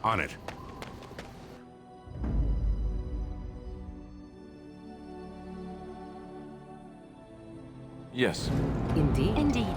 On it. Yes. Indeed. Indeed.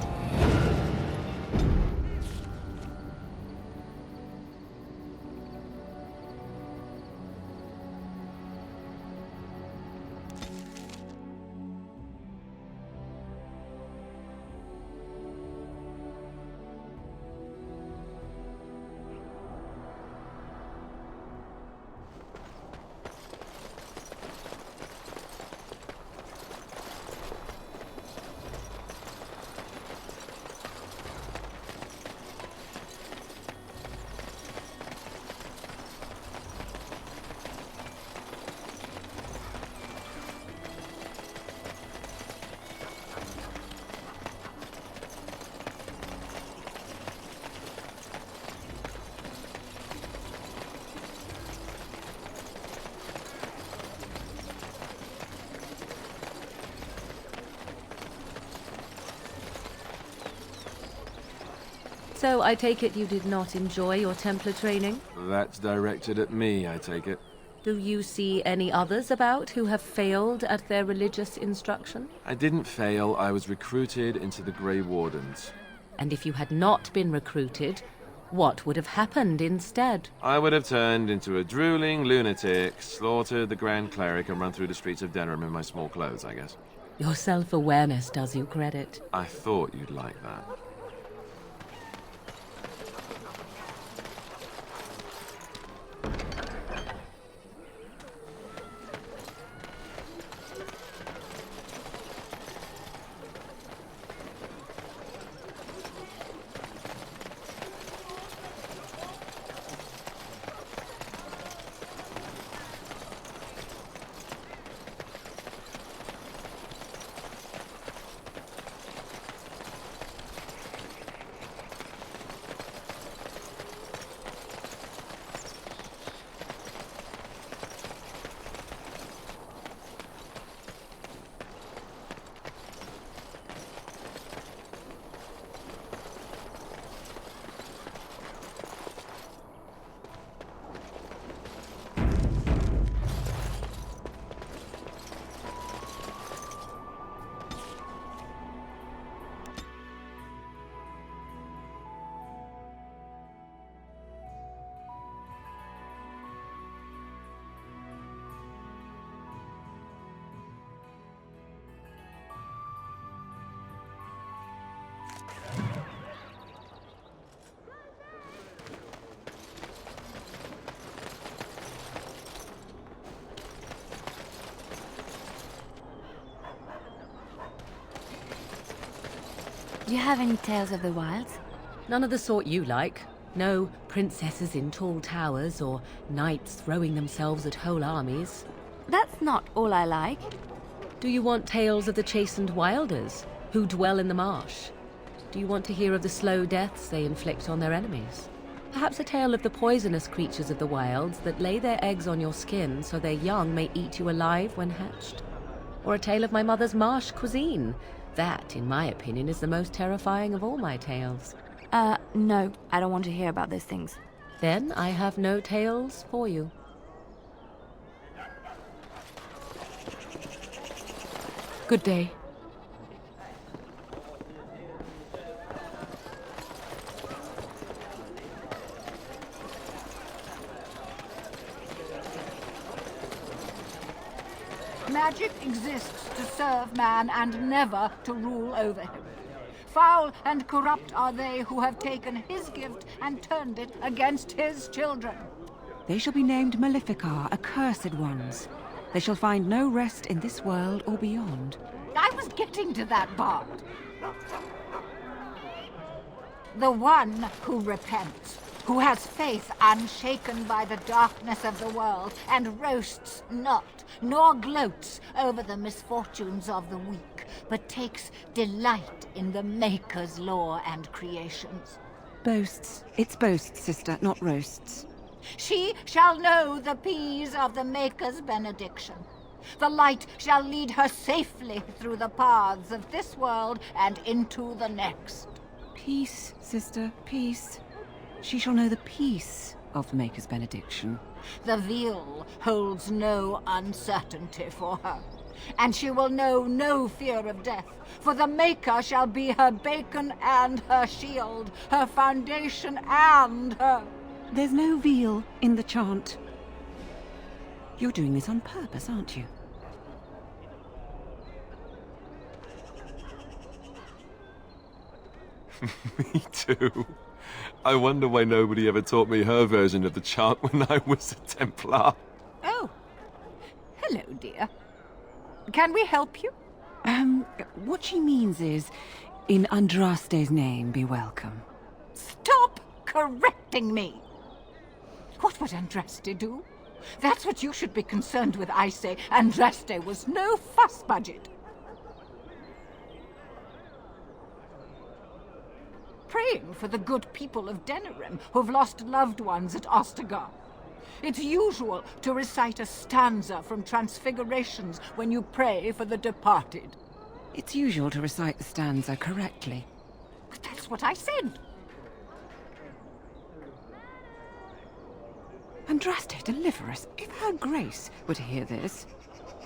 So I take it you did not enjoy your Templar training? That's directed at me, I take it. Do you see any others about who have failed at their religious instruction? I didn't fail, I was recruited into the Grey Wardens. And if you had not been recruited, what would have happened instead? I would have turned into a drooling lunatic, slaughtered the Grand Cleric, and run through the streets of Denham in my small clothes, I guess. Your self-awareness does you credit. I thought you'd like that. Do you have any tales of the wilds? None of the sort you like. No princesses in tall towers or knights throwing themselves at whole armies. That's not all I like. Do you want tales of the chastened wilders who dwell in the marsh? Do you want to hear of the slow deaths they inflict on their enemies? Perhaps a tale of the poisonous creatures of the wilds that lay their eggs on your skin so their young may eat you alive when hatched? Or a tale of my mother's marsh cuisine? That, in my opinion, is the most terrifying of all my tales. No, I don't want to hear about those things. Then I have no tales for you. Good day. Magic exists to serve man and never to rule over him. Foul and corrupt are they who have taken his gift and turned it against his children. They shall be named Maleficar, accursed ones. They shall find no rest in this world or beyond. I was getting to that part. The one who repents, who has faith unshaken by the darkness of the world, and roasts not, nor gloats over the misfortunes of the weak, but takes delight in the Maker's law and creations. Boasts. It's boasts, sister, not roasts. She shall know the peace of the Maker's benediction. The light shall lead her safely through the paths of this world and into the next. Peace, sister, peace. She shall know the peace of the Maker's benediction. The veil holds no uncertainty for her, and she will know no fear of death, for the Maker shall be her beacon and her shield, her foundation and her... There's no veal in the chant. You're doing this on purpose, aren't you? Me too. I wonder why nobody ever taught me her version of the chant when I was a Templar. Oh, hello, dear. Can we help you? What she means is, in Andraste's name, be welcome. Stop correcting me! What would Andraste do? That's what you should be concerned with, I say. Andraste was no fuss budget. Praying for the good people of Denerim who've lost loved ones at Ostagar. It's usual to recite a stanza from Transfigurations when you pray for the departed. It's usual to recite the stanza correctly. But that's what I said. Andraste, deliver us. If her grace were to hear this...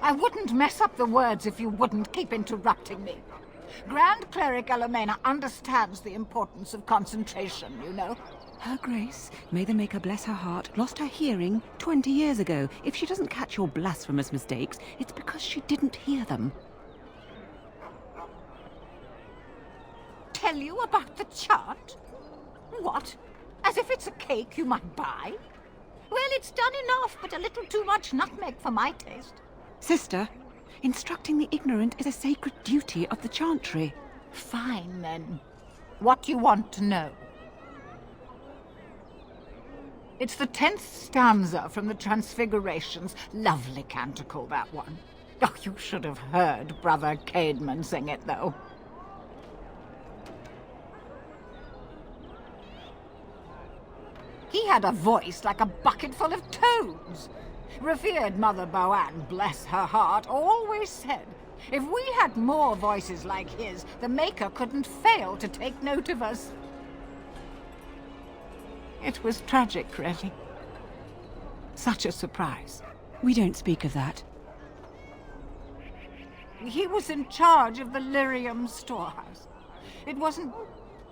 I wouldn't mess up the words if you wouldn't keep interrupting me. Grand Cleric Elomena understands the importance of concentration, you know. Her grace, may the Maker bless her heart, lost her hearing 20 years ago. If she doesn't catch your blasphemous mistakes, it's because she didn't hear them. Tell you about the chart? What? As if it's a cake you might buy? Well, it's done enough, but a little too much nutmeg for my taste. Sister, instructing the ignorant is a sacred duty of the chantry. Fine, then. What do you want to know? It's the 10th stanza from the Transfigurations. Lovely canticle, that one. Oh, you should have heard Brother Caedmon sing it, though. He had a voice like a bucket full of toads. Revered Mother Boann, bless her heart, always said, if we had more voices like his, the Maker couldn't fail to take note of us. It was tragic, really. Such a surprise. We don't speak of that. He was in charge of the lyrium storehouse. It wasn't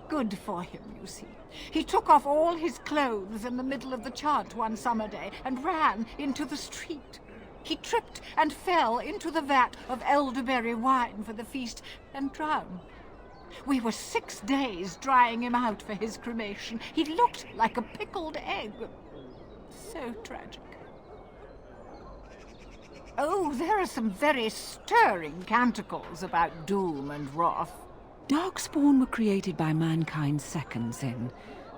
good for him, you see. He took off all his clothes in the middle of the chant one summer day and ran into the street. He tripped and fell into the vat of elderberry wine for the feast and drowned. We were 6 days drying him out for his cremation. He looked like a pickled egg. So tragic. Oh, there are some very stirring canticles about doom and wrath. Darkspawn were created by mankind's second sin,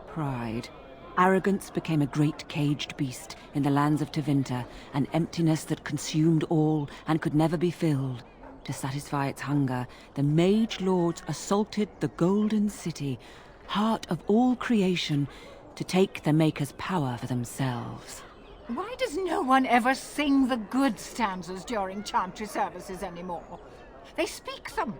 pride. Arrogance became a great caged beast in the lands of Tevinter, an emptiness that consumed all and could never be filled. To satisfy its hunger, the mage lords assaulted the Golden City, heart of all creation, to take the Maker's power for themselves. Why does no one ever sing the good stanzas during chantry services anymore? They speak them.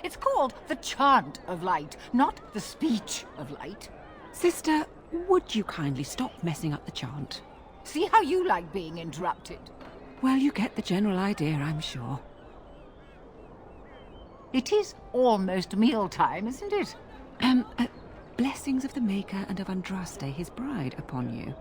It's called the chant of light, not the speech of light. Sister, would you kindly stop messing up the chant? See how you like being interrupted. Well, you get the general idea, I'm sure. It is almost mealtime, isn't it? Blessings of the Maker and of Andraste, his bride, upon you.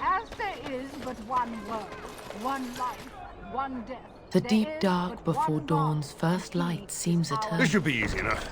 As there is but one world, one life, one death. The there deep is dark but before one dawn's God, first He light is seems our- eternal. This should be easy enough.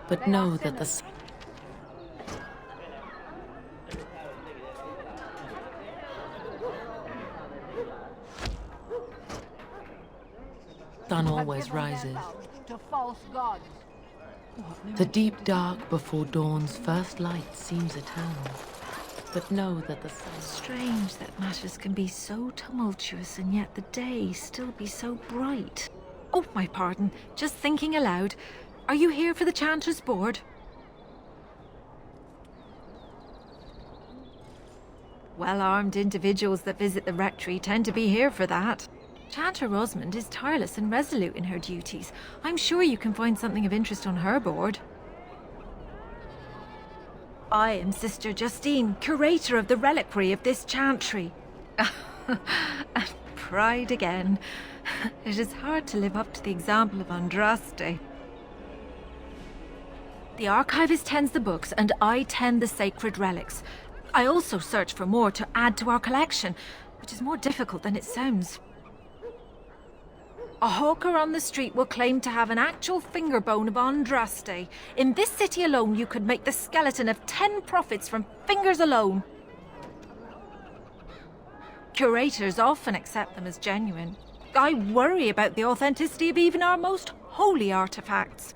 but They are know that the sinners. sun Who have always given their rises. love to false gods. The deep dark before dawn's first light seems eternal, but know that the sun... Strange that matters can be so tumultuous and yet the day still be so bright. Oh, my pardon, just thinking aloud. Are you here for the Chanter's Board? Well-armed individuals that visit the rectory tend to be here for that. Chanter Rosamond is tireless and resolute in her duties. I'm sure you can find something of interest on her board. I am Sister Justine, curator of the reliquary of this chantry. And pride again. It is hard to live up to the example of Andraste. The archivist tends the books, and I tend the sacred relics. I also search for more to add to our collection, which is more difficult than it sounds. A hawker on the street will claim to have an actual finger bone of Andraste. In this city alone, you could make the skeleton of 10 prophets from fingers alone. Curators often accept them as genuine. I worry about the authenticity of even our most holy artifacts.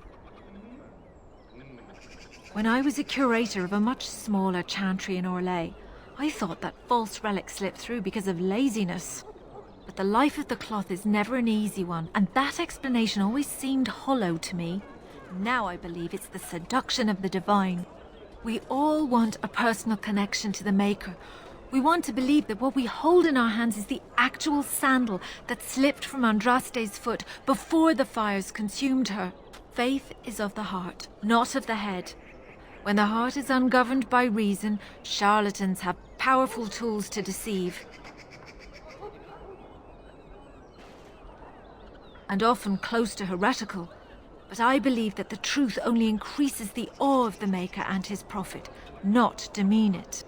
When I was a curator of a much smaller chantry in Orlais, I thought that false relics slipped through because of laziness. But the life of the cloth is never an easy one, and that explanation always seemed hollow to me. Now I believe it's the seduction of the divine. We all want a personal connection to the Maker. We want to believe that what we hold in our hands is the actual sandal that slipped from Andraste's foot before the fires consumed her. Faith is of the heart, not of the head. When the heart is ungoverned by reason, charlatans have powerful tools to deceive. And often close to heretical. But I believe that the truth only increases the awe of the Maker and his prophet, not demean it.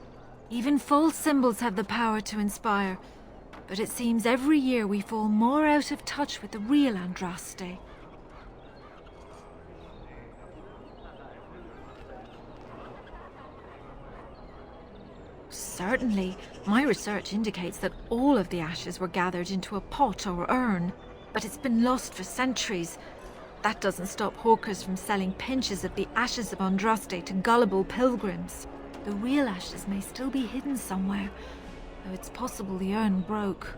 Even false symbols have the power to inspire, but it seems every year we fall more out of touch with the real Andraste. Certainly, my research indicates that all of the ashes were gathered into a pot or urn, but it's been lost for centuries. That doesn't stop hawkers from selling pinches of the ashes of Andraste to gullible pilgrims. The real ashes may still be hidden somewhere, though it's possible the urn broke.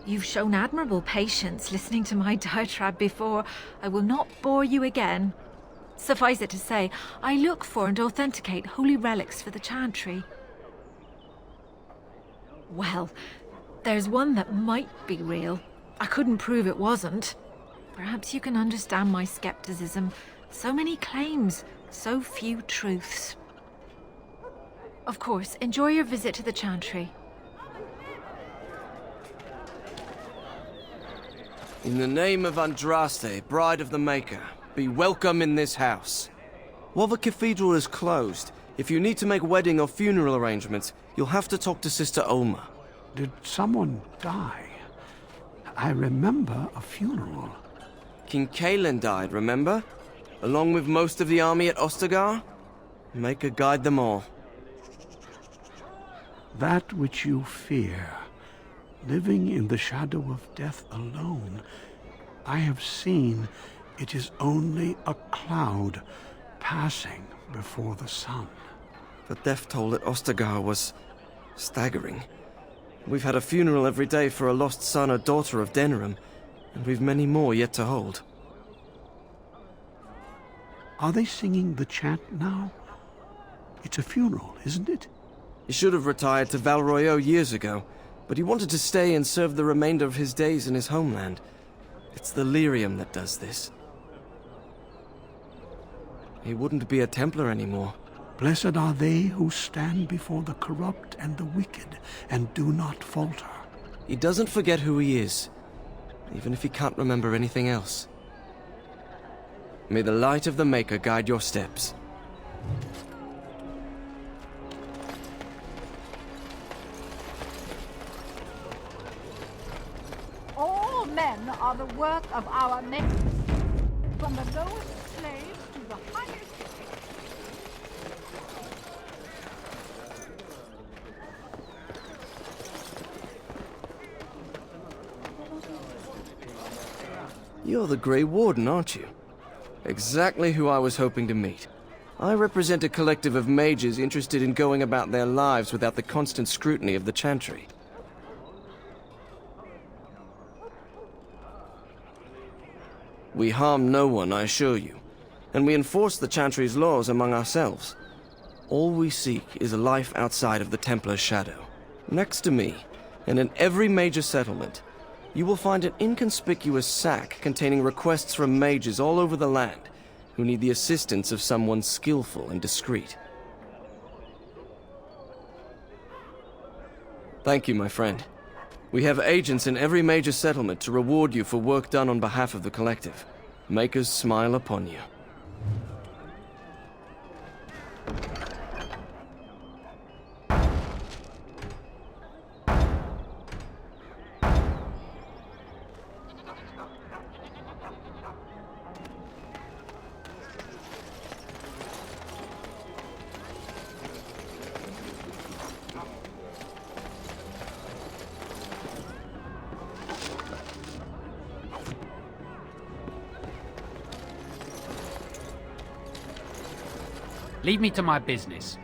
You've shown admirable patience listening to my diatribe before. I will not bore you again. Suffice it to say, I look for and authenticate holy relics for the chantry. Well, there's one that might be real. I couldn't prove it wasn't. Perhaps you can understand my skepticism. So many claims, so few truths. Of course, enjoy your visit to the chantry. In the name of Andraste, Bride of the Maker, be welcome in this house. While the cathedral is closed, if you need to make wedding or funeral arrangements, you'll have to talk to Sister Olma. Did someone die? I remember a funeral. King Kaelin died, remember? Along with most of the army at Ostagar? Maker guide them all. That which you fear, living in the shadow of death alone, I have seen it is only a cloud passing before the sun. The death toll at Ostagar was staggering. We've had a funeral every day for a lost son or daughter of Denerim, and we've many more yet to hold. Are they singing the chant now? It's a funeral, isn't it? He should have retired to Valroyo years ago, but he wanted to stay and serve the remainder of his days in his homeland. It's the lyrium that does this. He wouldn't be a Templar anymore. Blessed are they who stand before the corrupt and the wicked and do not falter. He doesn't forget who he is, even if he can't remember anything else. May the light of the Maker guide your steps. All men are the work of our Maker. from the lowest slaves to the highest. You're the Grey Warden, aren't you? Exactly who I was hoping to meet. I represent a collective of mages interested in going about their lives without the constant scrutiny of the Chantry. We harm no one, I assure you, and we enforce the Chantry's laws among ourselves. All we seek is a life outside of the Templar's shadow. Next to me, and in every major settlement, you will find an inconspicuous sack containing requests from mages all over the land who need the assistance of someone skillful and discreet. Thank you, my friend. We have agents in every major settlement to reward you for work done on behalf of the collective. Makers smile upon you. Leave me to my business.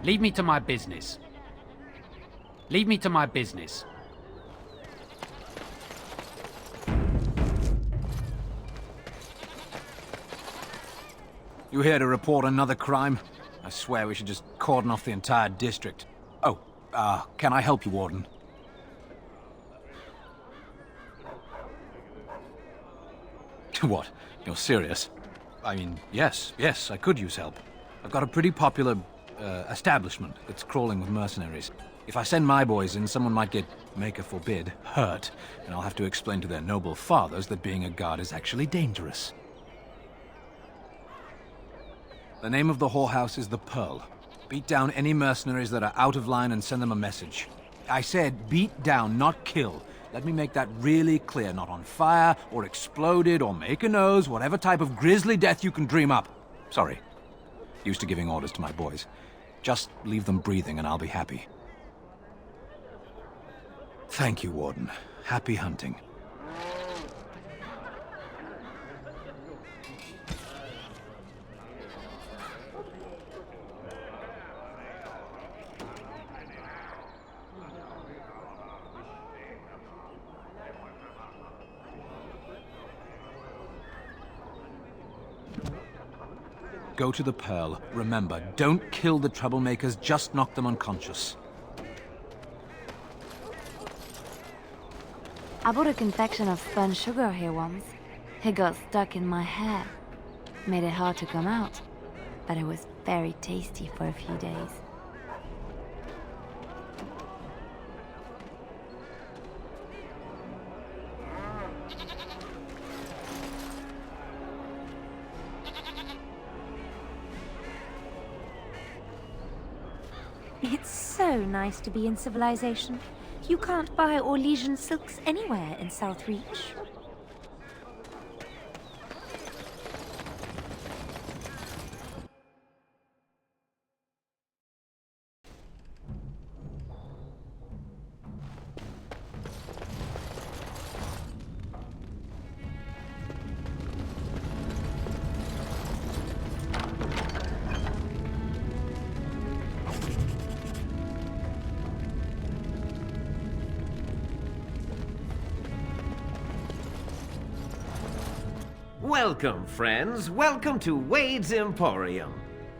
Leave me to my business. Leave me to my business. You here to report another crime? I swear we should just cordon off the entire district. Oh, can I help you, Warden? What? You're serious? I mean, yes, I could use help. I've got a pretty popular, establishment that's crawling with mercenaries. If I send my boys in, someone might get, Maker forbid, hurt, and I'll have to explain to their noble fathers that being a guard is actually dangerous. The name of the whorehouse is the Pearl. Beat down any mercenaries that are out of line and send them a message. I said beat down, not kill. Let me make that really clear. Not on fire, or exploded, or make a nose, whatever type of grisly death you can dream up. Sorry. Used to giving orders to my boys. Just leave them breathing and I'll be happy. Thank you, Warden. Happy hunting. Go to the Pearl. Remember, don't kill the troublemakers, just knock them unconscious. I bought a confection of spun sugar here once. It got stuck in my hair. Made it hard to come out. But it was very tasty for a few days. It's so nice to be in civilization. You can't buy Orlesian silks anywhere in Southreach. Welcome, friends. Welcome to Wade's Emporium.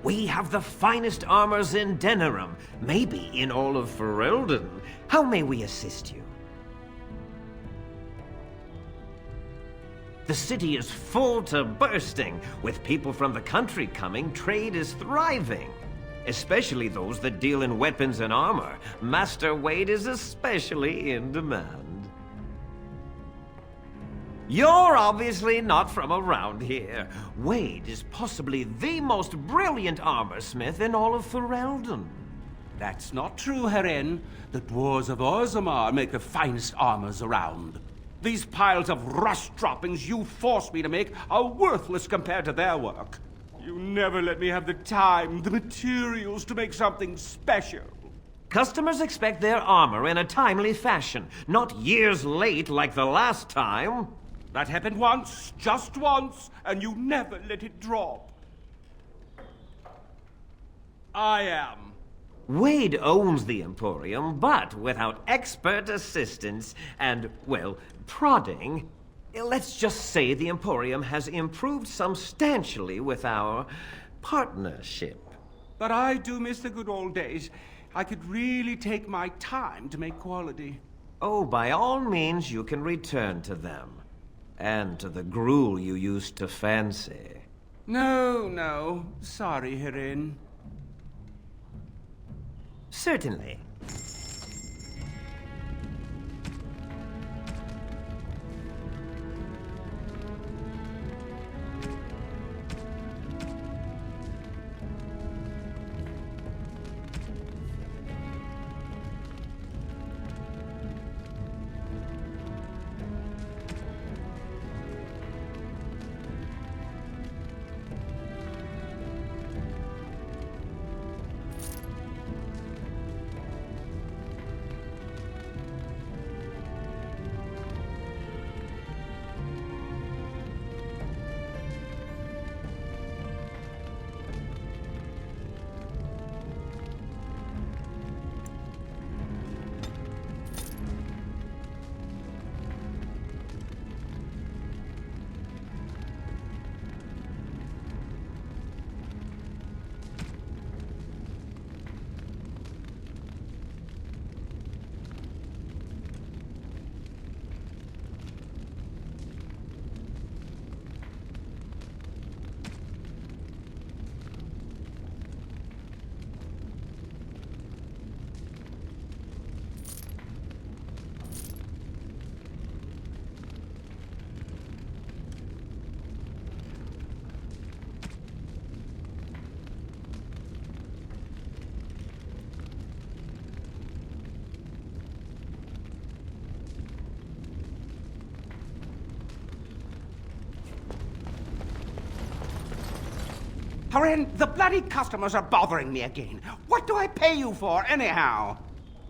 We have the finest armors in Denerim, maybe in all of Ferelden. How may we assist you? The city is full to bursting. With people from the country coming, trade is thriving. Especially those that deal in weapons and armor. Master Wade is especially in demand. You're obviously not from around here. Wade is possibly the most brilliant armorsmith in all of Ferelden. That's not true, Heren. The dwarves of Orzammar make the finest armors around. These piles of rust droppings you force me to make are worthless compared to their work. You never let me have the time, the materials to make something special. Customers expect their armor in a timely fashion, not years late like the last time. That happened once, just once, and you never let it drop. I am. Wade owns the Emporium, but without expert assistance and, well, prodding, let's just say the Emporium has improved substantially with our partnership. But I do miss the good old days. I could really take my time to make quality. Oh, by all means, you can return to them. And to the gruel you used to fancy. No. Sorry, Herin. Certainly. Herin, the bloody customers are bothering me again. What do I pay you for, anyhow?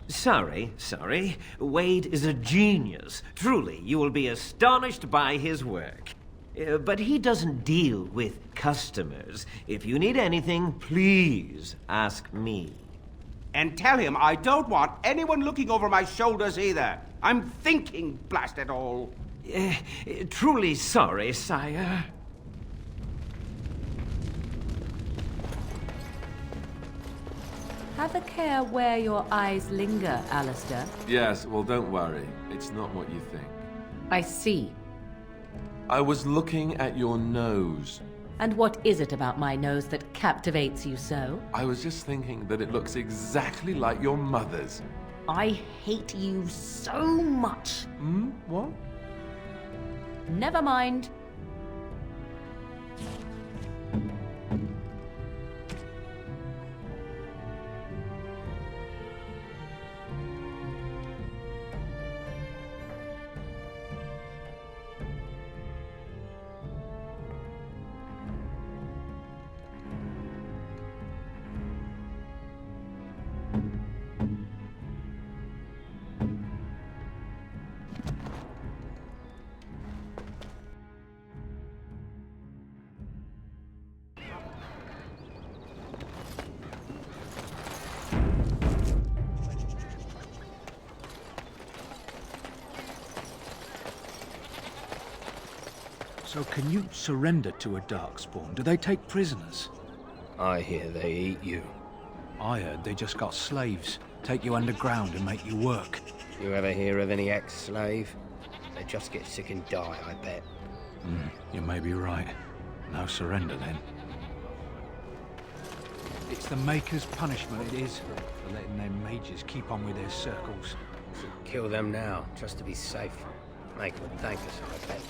Sorry. Wade is a genius. Truly, you will be astonished by his work. But he doesn't deal with customers. If you need anything, please ask me. And tell him I don't want anyone looking over my shoulders either. I'm thinking, blast it all. Truly sorry, sire. Have a care where your eyes linger, Alistair. Yes, well, don't worry. It's not what you think. I see. I was looking at your nose. And what is it about my nose that captivates you so? I was just thinking that it looks exactly like your mother's. I hate you so much. What? Never mind. So can you surrender to a Darkspawn? Do they take prisoners? I hear they eat you. I heard they just got slaves. Take you underground and make you work. You ever hear of any ex-slave? They just get sick and die, I bet. You may be right. No surrender, then. It's the Maker's punishment, it is, for letting their mages keep on with their circles. So kill them now, just to be safe. Make them thank us, I bet.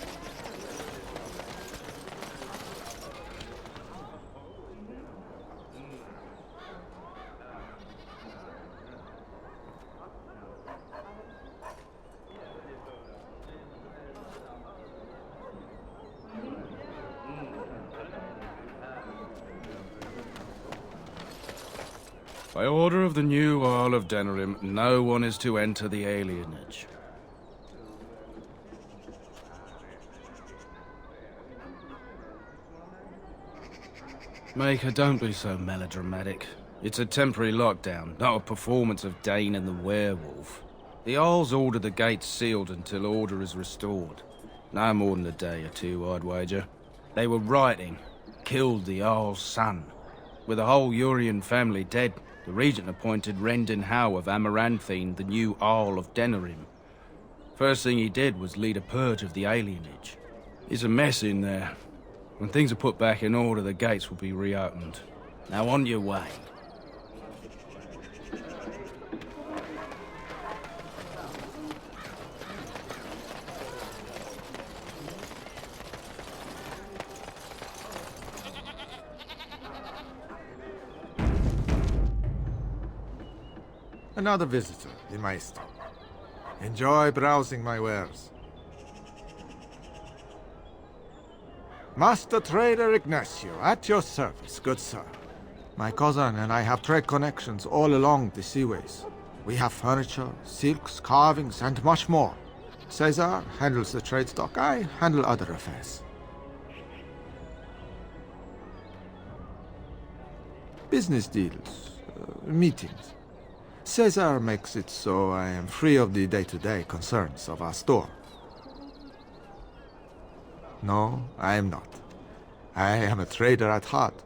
By order of the new Earl of Denerim, no one is to enter the alienage. Maker, don't be so melodramatic. It's a temporary lockdown, not a performance of Dane and the Werewolf. The Earls ordered the gates sealed until order is restored. No more than a day or two, I'd wager. They were writing, killed the Earl's son. With the whole Urian family dead, the regent appointed Rendon Howe of Amaranthine the new Earl of Denerim. First thing he did was lead a purge of the alienage. It's a mess in there. When things are put back in order, the gates will be reopened. Now on your way. Another visitor, the Maestro. Enjoy browsing my wares. Master Trader Ignacio, at your service, good sir. My cousin and I have trade connections all along the seaways. We have furniture, silks, carvings, and much more. Caesar handles the trade stock, I handle other affairs. Business deals, meetings. Caesar makes it so I am free of the day-to-day concerns of our store. No, I am not. I am a trader at heart.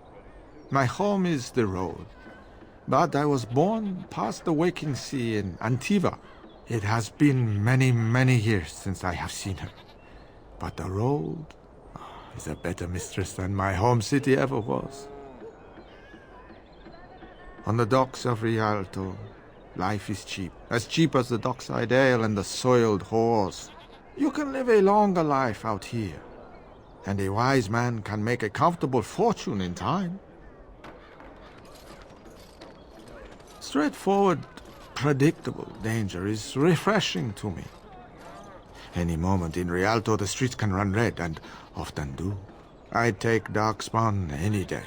My home is the road. But I was born past the waking sea in Antiva. It has been many, many years since I have seen her. But the road is a better mistress than my home city ever was. On the docks of Rialto, life is cheap. As cheap as the dockside ale and the soiled whores. You can live a longer life out here. And a wise man can make a comfortable fortune in time. Straightforward, predictable danger is refreshing to me. Any moment in Rialto the streets can run red, and often do. I'd take Darkspawn any day.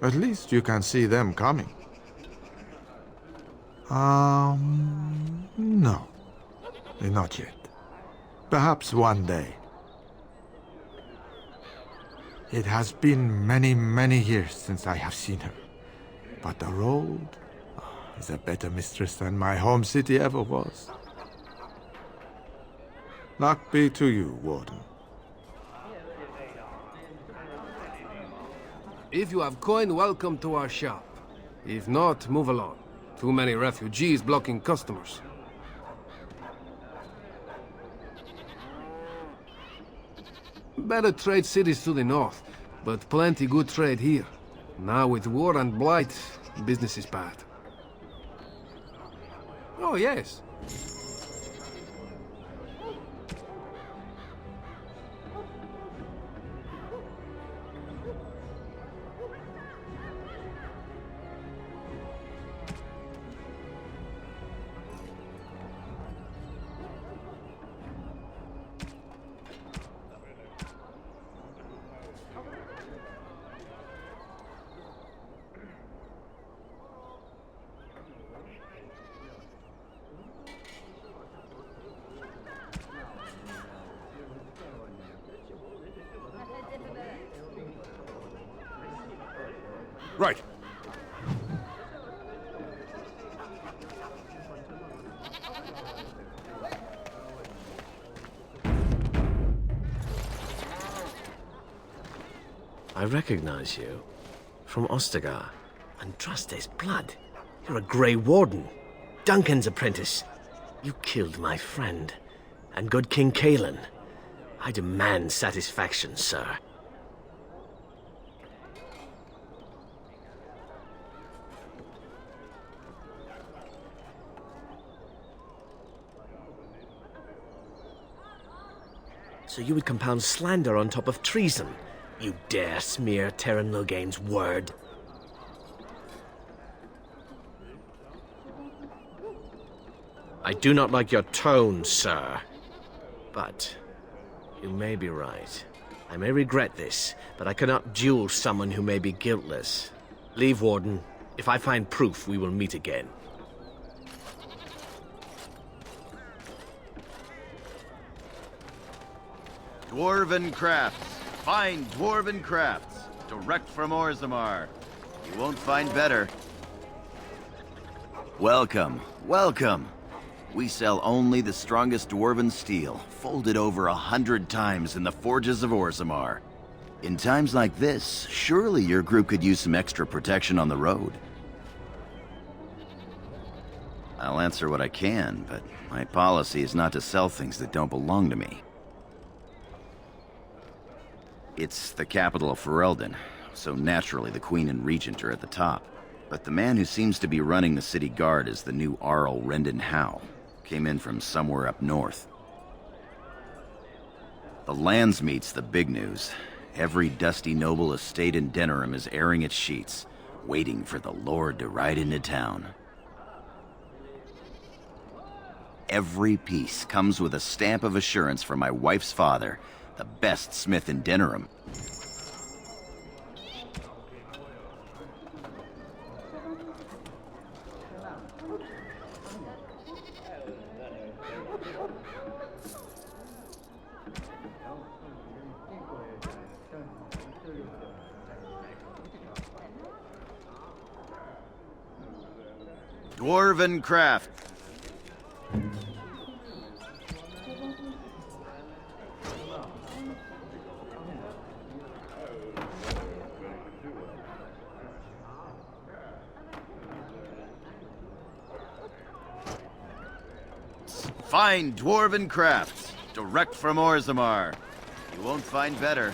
At least you can see them coming. No. Not yet. Perhaps one day. It has been many, many years since I have seen her. But the road is a better mistress than my home city ever was. Luck be to you, Warden. If you have coin, welcome to our shop. If not, move along. Too many refugees blocking customers. Better trade cities to the north, but plenty good trade here. Now with war and blight, business is bad. Oh yes. Right. I recognize you. From Ostagar. Andraste's blood. You're a Grey Warden. Duncan's apprentice. You killed my friend. And good King Cailan. I demand satisfaction, sir. So you would compound slander on top of treason? You dare smear Terran Loghain's word? I do not like your tone, sir. But you may be right. I may regret this, but I cannot duel someone who may be guiltless. Leave, Warden. If I find proof, we will meet again. Dwarven crafts. Fine dwarven crafts. Direct from Orzammar. You won't find better. Welcome, welcome. We sell only the strongest dwarven steel, folded over 100 times in the forges of Orzammar. In times like this, surely your group could use some extra protection on the road. I'll answer what I can, but my policy is not to sell things that don't belong to me. It's the capital of Ferelden, so naturally the Queen and Regent are at the top. But the man who seems to be running the city guard is the new Arl Rendon Howe. Came in from somewhere up north. The Landsmeet's the big news. Every dusty noble estate in Denerim is airing its sheets, waiting for the Lord to ride into town. Every piece comes with a stamp of assurance from my wife's father, the best smith in Denerim. Dwarven craft. Fine dwarven crafts, direct from Orzammar. You won't find better.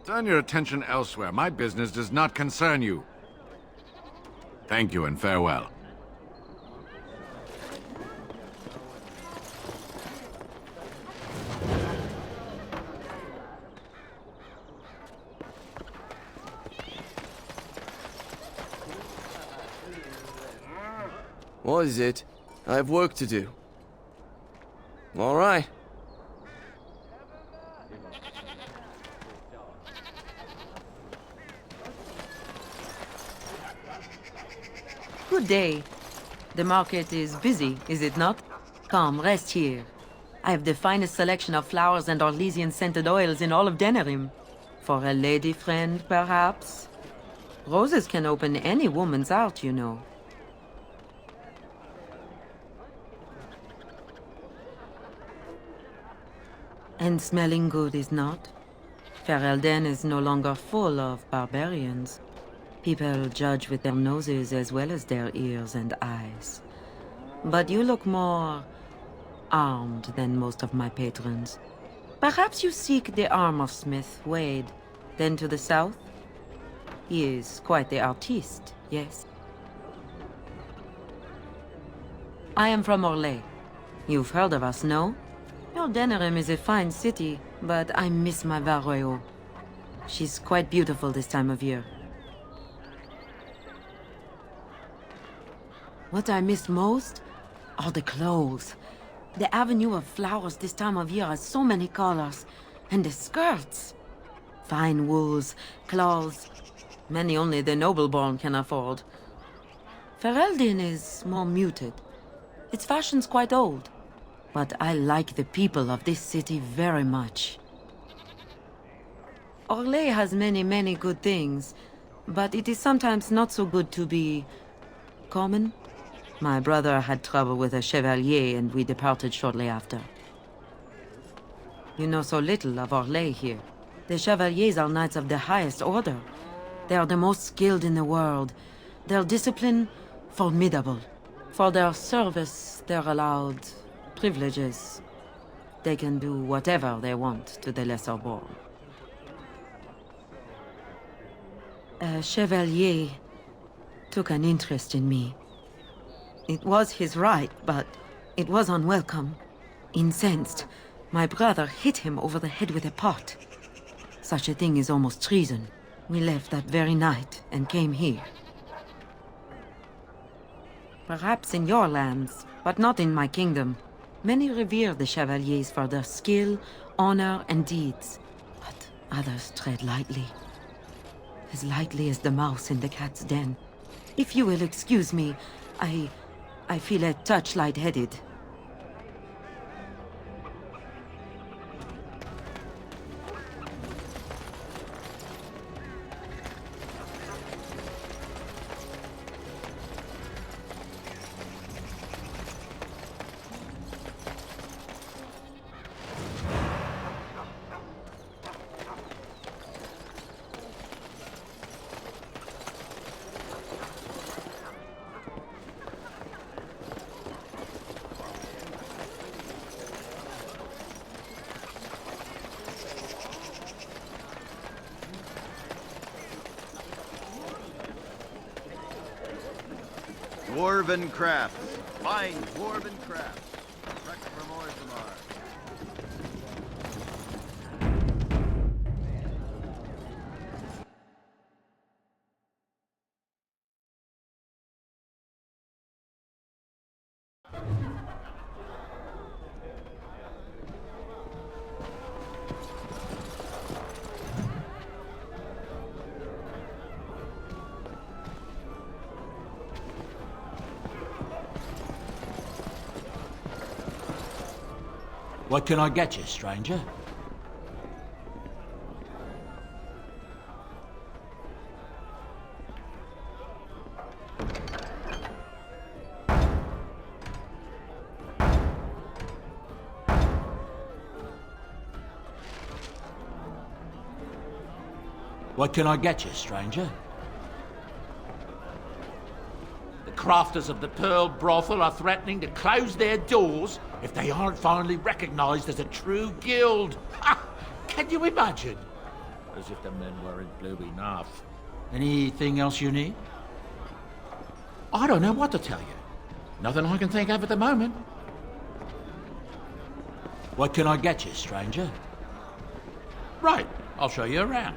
Turn your attention elsewhere. My business does not concern you. Thank you and farewell. What is it? I have work to do. All right. Good day. The market is busy, is it not? Come, rest here. I have the finest selection of flowers and Orlesian-scented oils in all of Denerim. For a lady friend, perhaps? Roses can open any woman's heart, you know. And smelling good, is not? Ferelden is no longer full of barbarians. People judge with their noses as well as their ears and eyes. But you look more armed than most of my patrons. Perhaps you seek the armorsmith, Wade. Then to the south? He is quite the artiste, yes? I am from Orlais. You've heard of us, no? Your Denerim is a fine city, but I miss my Varroyo. She's quite beautiful this time of year. What I miss most are the clothes. The avenue of flowers this time of year has so many colors. And the skirts. Fine wools, cloths, many only the noble-born can afford. Ferelden is more muted. Its fashion's quite old. But I like the people of this city very much. Orlais has many good things, but it is sometimes not so good to be common. My brother had trouble with a chevalier and we departed shortly after. You know so little of Orlais here. The chevaliers are knights of the highest order. They are the most skilled in the world. Their discipline, formidable. For their service, they're allowed privileges. They can do whatever they want to the lesser born. A chevalier took an interest in me. It was his right, but it was unwelcome. Incensed, my brother hit him over the head with a pot. Such a thing is almost treason. We left that very night and came here. Perhaps in your lands, but not in my kingdom. Many revere the chevaliers for their skill, honor, and deeds. But others tread lightly. As lightly as the mouse in the cat's den. If you will excuse me, I feel a touch lightheaded. Dwarven crafts. Fine dwarven crafts. Direct from Orzammar. What can I get you, stranger? What can I get you, stranger? The crafters of the Pearl Brothel are threatening to close their doors if they aren't finally recognized as a true guild. Ha! Can you imagine? As if the men weren't blue enough. Anything else you need? I don't know what to tell you. Nothing I can think of at the moment. What can I get you, stranger? Right, I'll show you around.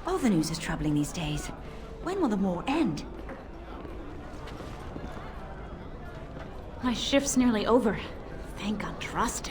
All the news is troubling these days. When will the war end? My shift's nearly over. Thank Andraste.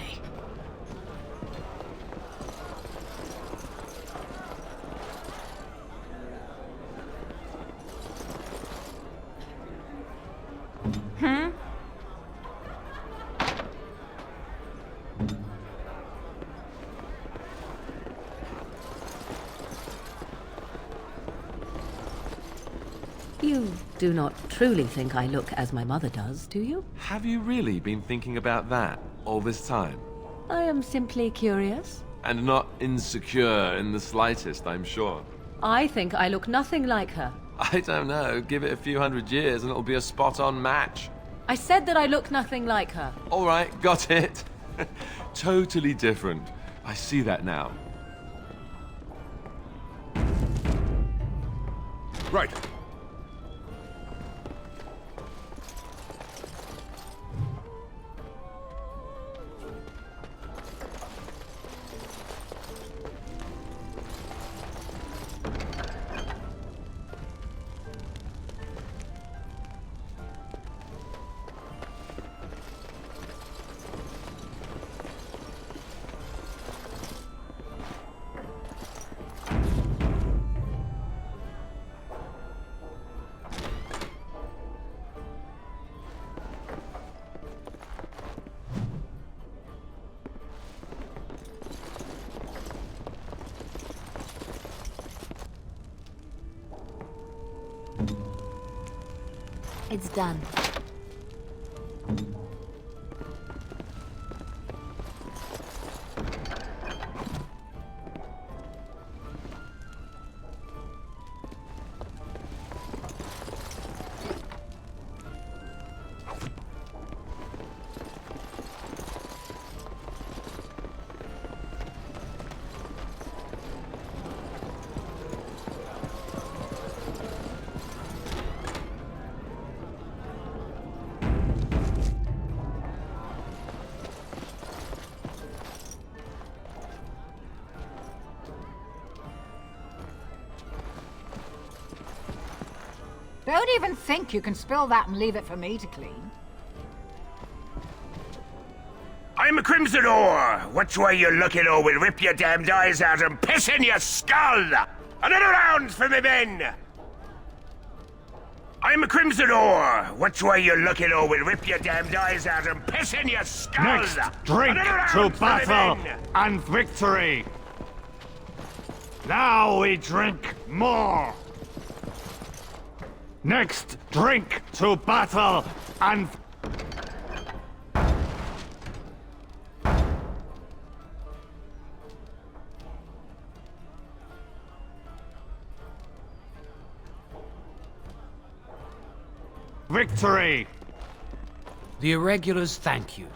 You do not truly think I look as my mother does, do you? Have you really been thinking about that all this time? I am simply curious. And not insecure in the slightest, I'm sure. I think I look nothing like her. I don't know. Give it a few hundred years and it'll be a spot-on match. I said that I look nothing like her. All right, got it. Totally different. I see that now. Right. It's done. Don't even think you can spill that and leave it for me to clean. I'm a Crimson Ore. Which way you looking, or we'll rip your damned eyes out and piss in your skull! Another round for me men! I'm a Crimson Ore. Which way you looking, or we'll rip your damned eyes out and piss in your skull! Next, drink Another to round for me battle men! and victory! Now we drink more! Next, drink to battle and... victory! The Irregulars thank you.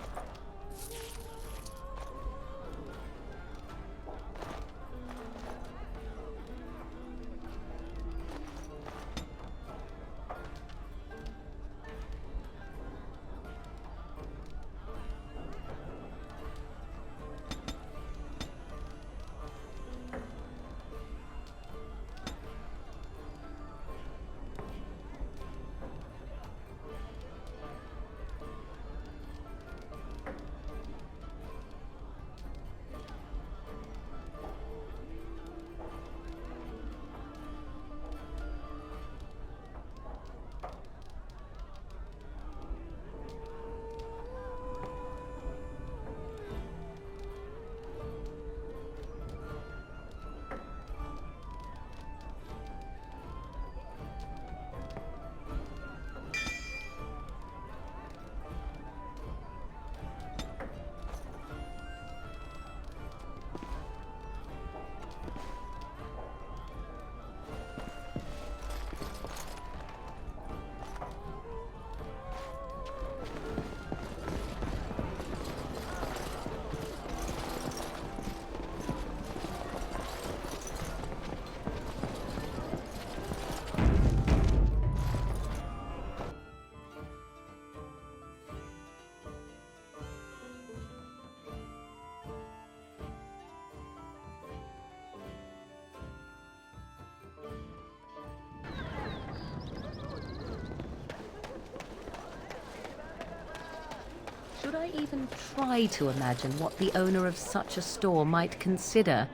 Should I even try to imagine what the owner of such a store might consider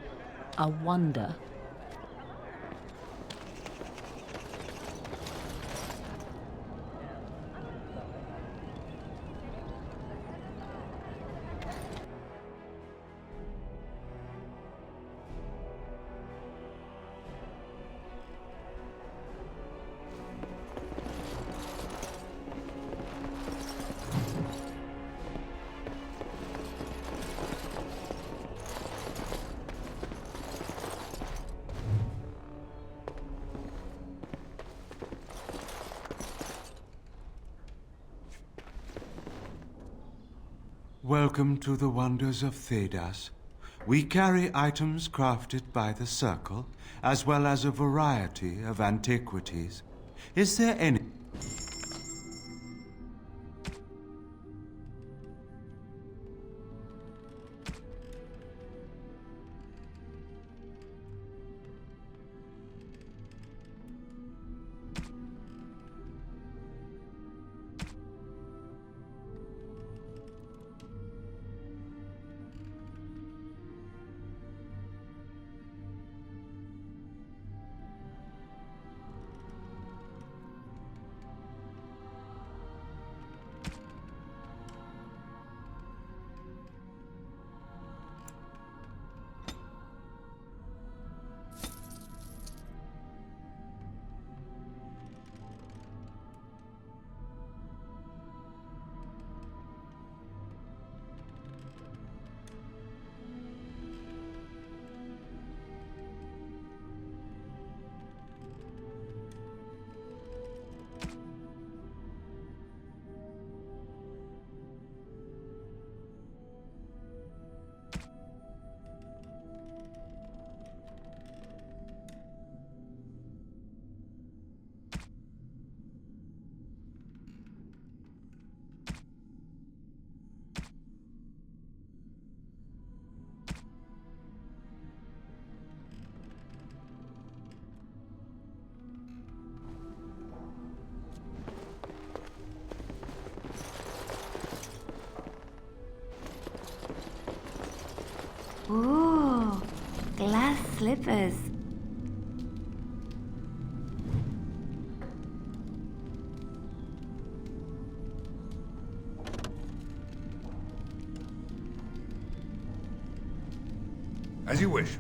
a wonder? Welcome to the wonders of Thedas. We carry items crafted by the Circle, as well as a variety of antiquities. Is there any... slippers. As you wish.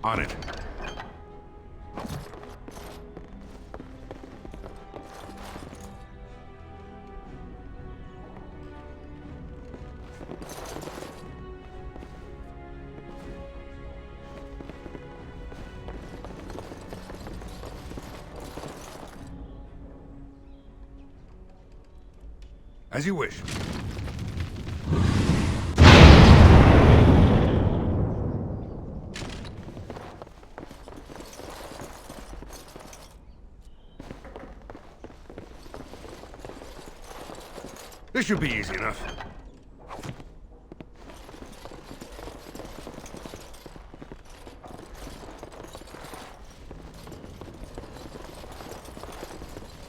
On it. As you wish. This should be easy enough.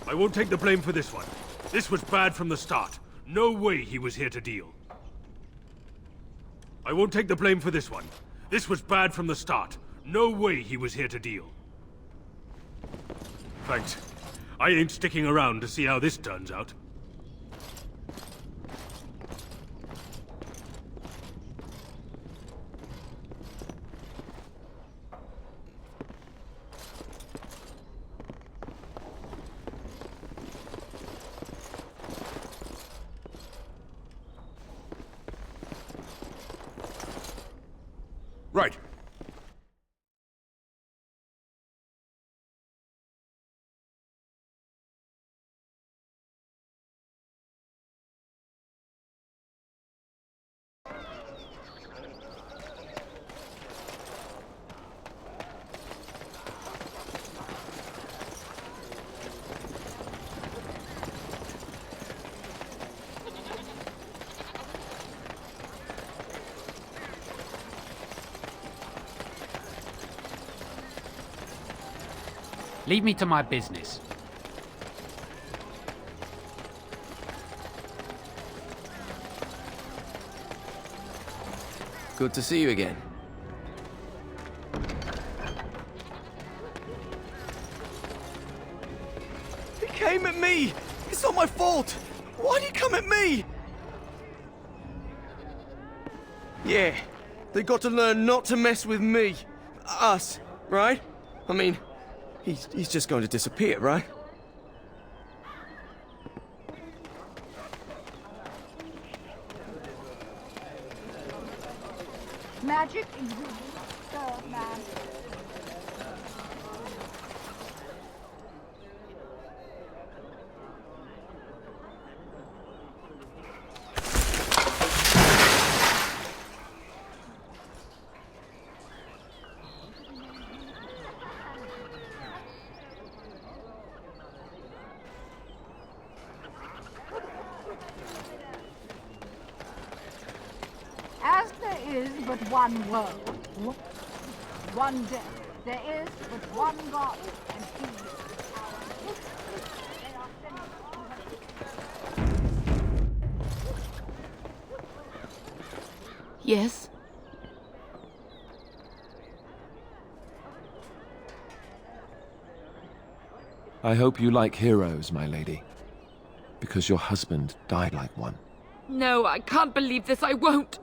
I won't take the blame for this one. This was bad from the start. No way he was here to deal. I won't take the blame for this one. This was bad from the start. No way he was here to deal. Thanks. I ain't sticking around to see how this turns out. Right. Leave me to my business. Good to see you again. He came at me! It's not my fault! Why'd he come at me? Yeah, they got to learn not to mess with me. Us, right? I mean, he's just going to disappear, right? Magic ingredients, third man. As there is but one world, one death, there is but one God, and he is Yes? I hope you like heroes, my lady. Because your husband died like one. No, I can't believe this. I won't.